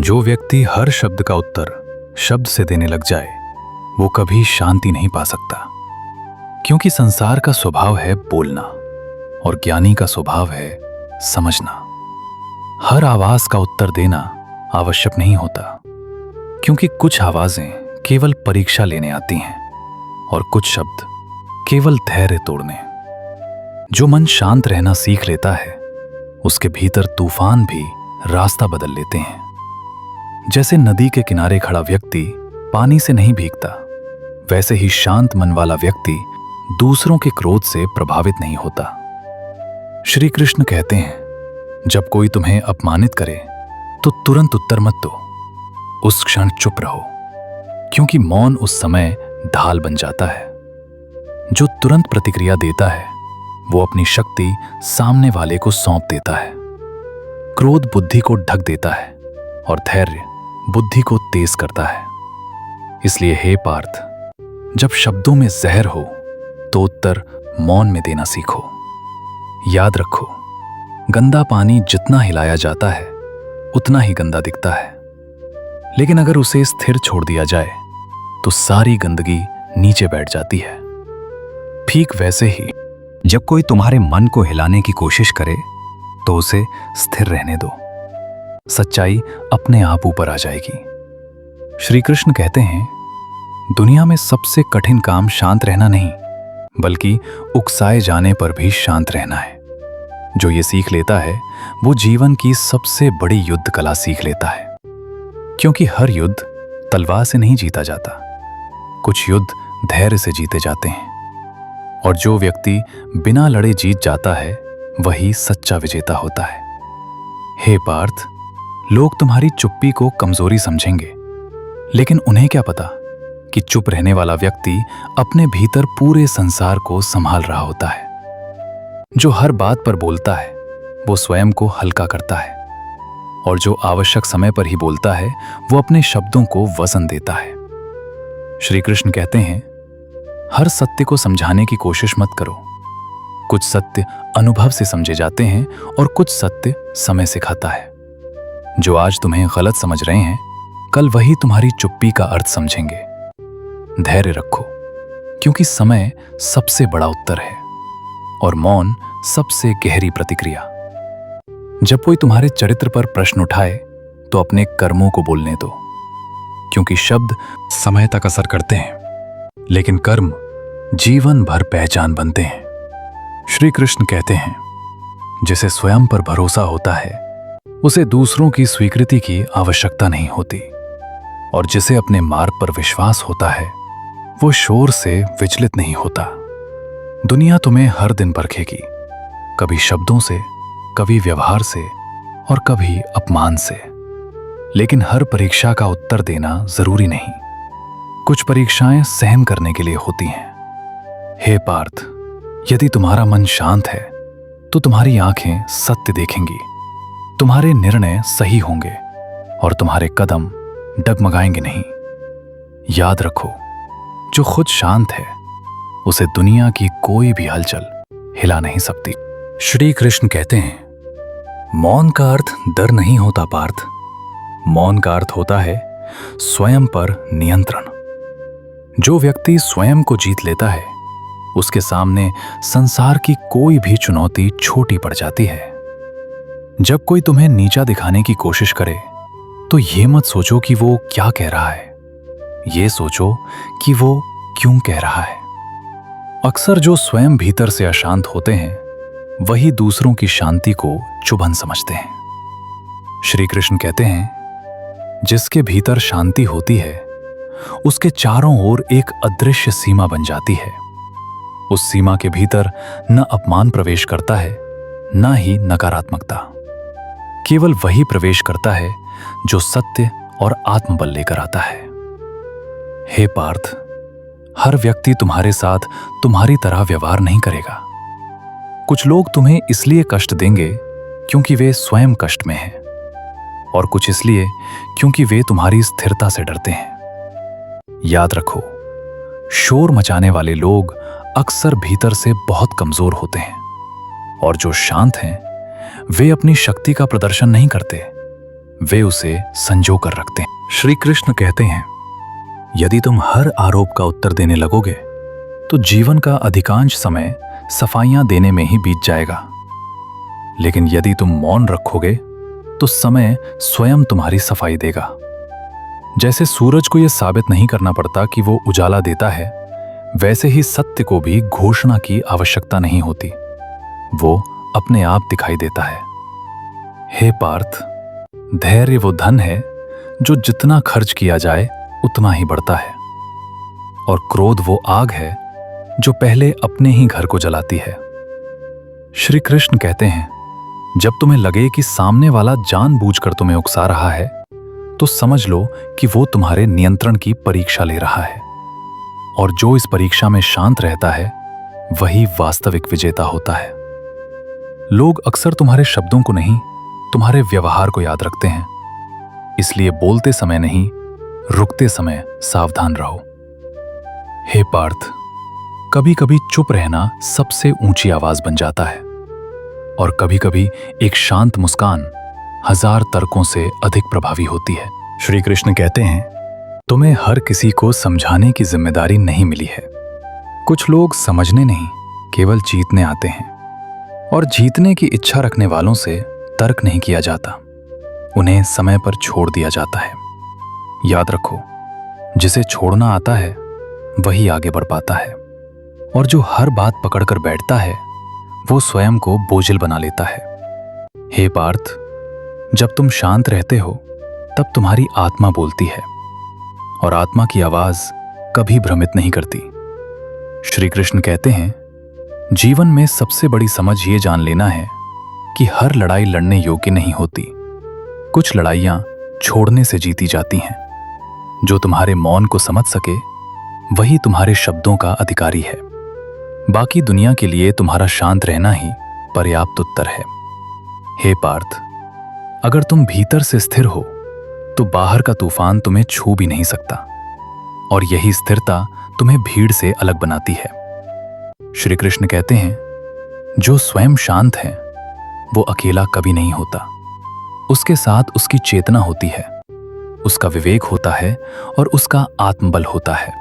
जो व्यक्ति हर शब्द का उत्तर शब्द से देने लग जाए वो कभी शांति नहीं पा सकता, क्योंकि संसार का स्वभाव है बोलना और ज्ञानी का स्वभाव है समझना। हर आवाज का उत्तर देना आवश्यक नहीं होता, क्योंकि कुछ आवाजें केवल परीक्षा लेने आती हैं और कुछ शब्द केवल धैर्य तोड़ने। जो मन शांत रहना सीख लेता है उसके भीतर तूफान भी रास्ता बदल लेते हैं। जैसे नदी के किनारे खड़ा व्यक्ति पानी से नहीं भीगता, वैसे ही शांत मन वाला व्यक्ति दूसरों के क्रोध से प्रभावित नहीं होता। श्री कृष्ण कहते हैं, जब कोई तुम्हें अपमानित करे तो तुरंत उत्तर मत दो, उस क्षण चुप रहो, क्योंकि मौन उस समय ढाल बन जाता है। जो तुरंत प्रतिक्रिया देता है वो अपनी शक्ति सामने वाले को सौंप देता है। क्रोध बुद्धि को ढक देता है और धैर्य बुद्धि को तेज करता है। इसलिए हे पार्थ, जब शब्दों में जहर हो तो उत्तर मौन में देना सीखो। याद रखो, गंदा पानी जितना हिलाया जाता है उतना ही गंदा दिखता है, लेकिन अगर उसे स्थिर छोड़ दिया जाए तो सारी गंदगी नीचे बैठ जाती है। ठीक वैसे ही जब कोई तुम्हारे मन को हिलाने की कोशिश करे तो उसे स्थिर रहने दो, सच्चाई अपने आप ऊपर आ जाएगी। श्री कृष्ण कहते हैं, दुनिया में सबसे कठिन काम शांत रहना नहीं, बल्कि उकसाए जाने पर भी शांत रहना है। जो ये सीख लेता है वो जीवन की सबसे बड़ी युद्ध कला सीख लेता है, क्योंकि हर युद्ध तलवार से नहीं जीता जाता, कुछ युद्ध धैर्य से जीते जाते हैं। और जो व्यक्ति बिना लड़े जीत जाता है वही सच्चा विजेता होता है। हे पार्थ, लोग तुम्हारी चुप्पी को कमजोरी समझेंगे, लेकिन उन्हें क्या पता कि चुप रहने वाला व्यक्ति अपने भीतर पूरे संसार को संभाल रहा होता है। जो हर बात पर बोलता है वो स्वयं को हल्का करता है, और जो आवश्यक समय पर ही बोलता है वो अपने शब्दों को वजन देता है। श्री कृष्ण कहते हैं, हर सत्य को समझाने की कोशिश मत करो। कुछ सत्य अनुभव से समझे जाते हैं और कुछ सत्य समय सिखाता है। जो आज तुम्हें गलत समझ रहे हैं, कल वही तुम्हारी चुप्पी का अर्थ समझेंगे। धैर्य रखो, क्योंकि समय सबसे बड़ा उत्तर है और मौन सबसे गहरी प्रतिक्रिया। जब कोई तुम्हारे चरित्र पर प्रश्न उठाए तो अपने कर्मों को बोलने दो, क्योंकि शब्द समय तक असर करते हैं, लेकिन कर्म जीवन भर पहचान बनते हैं। श्री कृष्ण कहते हैं, जिसे स्वयं पर भरोसा होता है उसे दूसरों की स्वीकृति की आवश्यकता नहीं होती, और जिसे अपने मार्ग पर विश्वास होता है वो शोर से विचलित नहीं होता। दुनिया तुम्हें हर दिन परखेगी, कभी शब्दों से, कभी व्यवहार से और कभी अपमान से, लेकिन हर परीक्षा का उत्तर देना जरूरी नहीं। कुछ परीक्षाएं सहन करने के लिए होती हैं। हे पार्थ, यदि तुम्हारा मन शांत है तो तुम्हारी आंखें सत्य देखेंगी, तुम्हारे निर्णय सही होंगे और तुम्हारे कदम डगमगाएंगे नहीं। याद रखो, जो खुद शांत है उसे दुनिया की कोई भी हलचल हिला नहीं सकती। श्री कृष्ण कहते हैं, मौन का अर्थ डर नहीं होता पार्थ, मौन का अर्थ होता है स्वयं पर नियंत्रण। जो व्यक्ति स्वयं को जीत लेता है उसके सामने संसार की कोई भी चुनौती छोटी पड़ जाती है। जब कोई तुम्हें नीचा दिखाने की कोशिश करे तो ये मत सोचो कि वो क्या कह रहा है, ये सोचो कि वो क्यों कह रहा है। अक्सर जो स्वयं भीतर से अशांत होते हैं वही दूसरों की शांति को चुभन समझते हैं। श्री कृष्ण कहते हैं, जिसके भीतर शांति होती है उसके चारों ओर एक अदृश्य सीमा बन जाती है। उस सीमा के भीतर न अपमान प्रवेश करता है, न ही नकारात्मकता। केवल वही प्रवेश करता है जो सत्य और आत्मबल लेकर आता है। हे पार्थ, हर व्यक्ति तुम्हारे साथ तुम्हारी तरह व्यवहार नहीं करेगा। कुछ लोग तुम्हें इसलिए कष्ट देंगे क्योंकि वे स्वयं कष्ट में हैं, और कुछ इसलिए क्योंकि वे तुम्हारी स्थिरता से डरते हैं। याद रखो, शोर मचाने वाले लोग अक्सर भीतर से बहुत कमजोर होते हैं, और जो शांत हैं वे अपनी शक्ति का प्रदर्शन नहीं करते, वे उसे संजो कर रखते हैं। श्री कृष्ण कहते हैं, यदि तुम हर आरोप का उत्तर देने लगोगे तो जीवन का अधिकांश समय सफाइयां देने में ही बीत जाएगा। लेकिन यदि तुम मौन रखोगे तो समय स्वयं तुम्हारी सफाई देगा। जैसे सूरज को यह साबित नहीं करना पड़ता कि वो उजाला देता है, वैसे ही सत्य को भी घोषणा की आवश्यकता नहीं होती, वो अपने आप दिखाई देता है। हे पार्थ, धैर्य वो धन है जो जितना खर्च किया जाए उतना ही बढ़ता है, और क्रोध वो आग है जो पहले अपने ही घर को जलाती है। श्री कृष्ण कहते हैं, जब तुम्हें लगे कि सामने वाला जानबूझकर तुम्हें उकसा रहा है, तो समझ लो कि वो तुम्हारे नियंत्रण की परीक्षा ले रहा है, और जो इस परीक्षा में शांत रहता है वही वास्तविक विजेता होता है। लोग अक्सर तुम्हारे शब्दों को नहीं, तुम्हारे व्यवहार को याद रखते हैं, इसलिए बोलते समय नहीं, रुकते समय सावधान रहो। हे पार्थ, कभी कभी चुप रहना सबसे ऊंची आवाज बन जाता है, और कभी कभी एक शांत मुस्कान 1000 तर्कों से अधिक प्रभावी होती है। श्री कृष्ण कहते हैं, तुम्हें हर किसी को समझाने की जिम्मेदारी नहीं मिली है। कुछ लोग समझने नहीं, केवल जीतने आते हैं, और जीतने की इच्छा रखने वालों से तर्क नहीं किया जाता, उन्हें समय पर छोड़ दिया जाता है। याद रखो, जिसे छोड़ना आता है वही आगे बढ़ पाता है, और जो हर बात पकड़कर बैठता है वो स्वयं को बोझिल बना लेता है। हे पार्थ, जब तुम शांत रहते हो तब तुम्हारी आत्मा बोलती है, और आत्मा की आवाज कभी भ्रमित नहीं करती। श्री कृष्ण कहते हैं, जीवन में सबसे बड़ी समझ ये जान लेना है कि हर लड़ाई लड़ने योग्य नहीं होती। कुछ लड़ाइयां छोड़ने से जीती जाती हैं। जो तुम्हारे मौन को समझ सके वही तुम्हारे शब्दों का अधिकारी है। बाकी दुनिया के लिए तुम्हारा शांत रहना ही पर्याप्त उत्तर है। हे पार्थ, अगर तुम भीतर से स्थिर हो तो बाहर का तूफान तुम्हें छू भी नहीं सकता, और यही स्थिरता तुम्हें भीड़ से अलग बनाती है। श्री कृष्ण कहते हैं, जो स्वयं शांत है वो अकेला कभी नहीं होता। उसके साथ उसकी चेतना होती है, उसका विवेक होता है और उसका आत्मबल होता है।